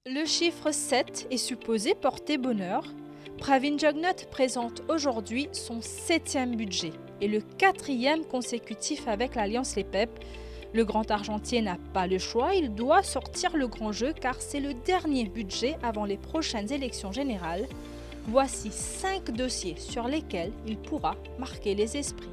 Le chiffre 7 est supposé porter bonheur. Pravin Jugnauth présente aujourd'hui son 7e budget et le 4e consécutif avec l'Alliance Les PEP. Le grand argentier n'a pas le choix, il doit sortir le grand jeu car c'est le dernier budget avant les prochaines élections générales. Voici 5 dossiers sur lesquels il pourra marquer les esprits.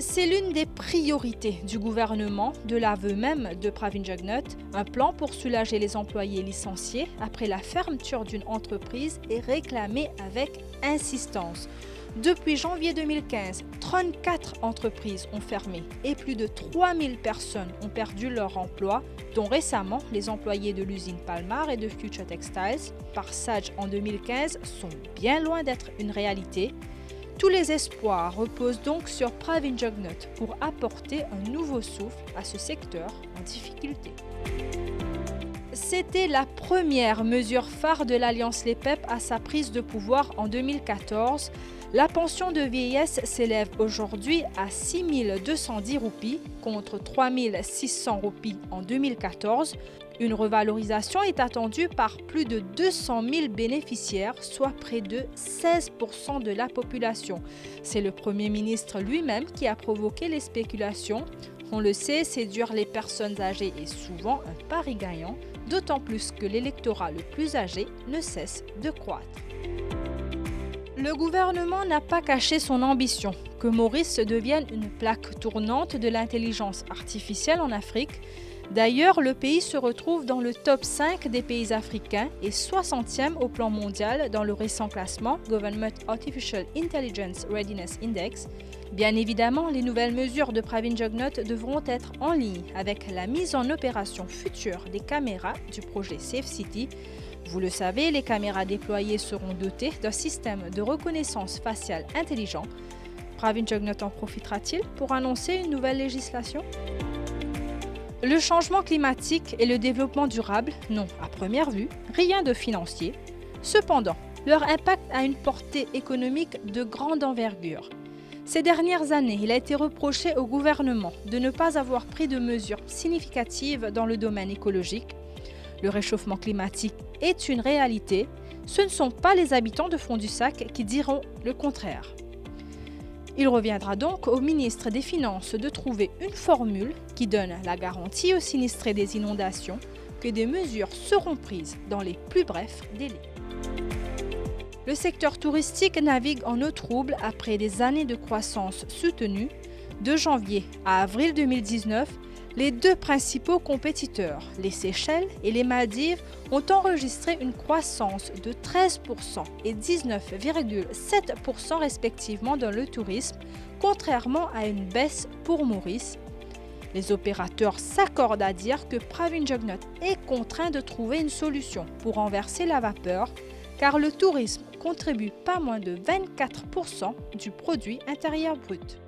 C'est l'une des priorités du gouvernement, de l'aveu même de Pravin Jugnauth. Un plan pour soulager les employés licenciés après la fermeture d'une entreprise est réclamé avec insistance. Depuis janvier 2015, 34 entreprises ont fermé et plus de 3000 personnes ont perdu leur emploi, dont récemment les employés de l'usine Palmar et de Future Textiles, par Sage en 2015, sont bien loin d'être une réalité. Tous les espoirs reposent donc sur Pravin Jugnauth pour apporter un nouveau souffle à ce secteur en difficulté. C'était la première mesure phare de l'Alliance Les PEP à sa prise de pouvoir en 2014. La pension de vieillesse s'élève aujourd'hui à 6 210 roupies contre 3 600 roupies en 2014. Une revalorisation est attendue par plus de 200 000 bénéficiaires, soit près de 16% de la population. C'est le Premier ministre lui-même qui a provoqué les spéculations. On le sait, séduire les personnes âgées est souvent un pari gagnant, d'autant plus que l'électorat le plus âgé ne cesse de croître. Le gouvernement n'a pas caché son ambition que Maurice devienne une plaque tournante de l'intelligence artificielle en Afrique. D'ailleurs, le pays se retrouve dans le top 5 des pays africains et 60e au plan mondial dans le récent classement Government Artificial Intelligence Readiness Index. Bien évidemment, les nouvelles mesures de Pravin Jugnauth devront être en ligne avec la mise en opération future des caméras du projet Safe City. Vous le savez, les caméras déployées seront dotées d'un système de reconnaissance faciale intelligent. Pravin Jugnauth en profitera-t-il pour annoncer une nouvelle législation ? Le changement climatique et le développement durable n'ont, à première vue, rien de financier. Cependant, leur impact a une portée économique de grande envergure. Ces dernières années, il a été reproché au gouvernement de ne pas avoir pris de mesures significatives dans le domaine écologique. Le réchauffement climatique est une réalité. Ce ne sont pas les habitants de Fond-du-Sac qui diront le contraire. Il reviendra donc au ministre des Finances de trouver une formule qui donne la garantie aux sinistrés des inondations que des mesures seront prises dans les plus brefs délais. Le secteur touristique navigue en eau trouble après des années de croissance soutenue. De janvier à avril 2019, les deux principaux compétiteurs, les Seychelles et les Maldives, ont enregistré une croissance de 13% et 19,7% respectivement dans le tourisme, contrairement à une baisse pour Maurice. Les opérateurs s'accordent à dire que Pravin Jugnauth est contraint de trouver une solution pour renverser la vapeur, car le tourisme contribue pas moins de 24% du produit intérieur brut.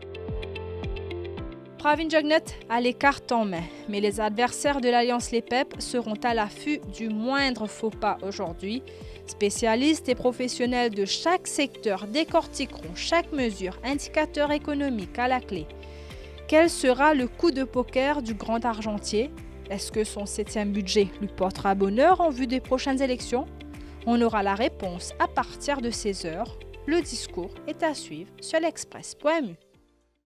Pravin Jugnauth a les cartes en main, mais les adversaires de l'Alliance Les PEP seront à l'affût du moindre faux pas aujourd'hui. Spécialistes et professionnels de chaque secteur décortiqueront chaque mesure, indicateur économique à la clé. Quel sera le coup de poker du grand argentier? Est-ce que son 7e budget lui portera bonheur en vue des prochaines élections? On aura la réponse à partir de 16h. Le discours est à suivre sur l'express.mu.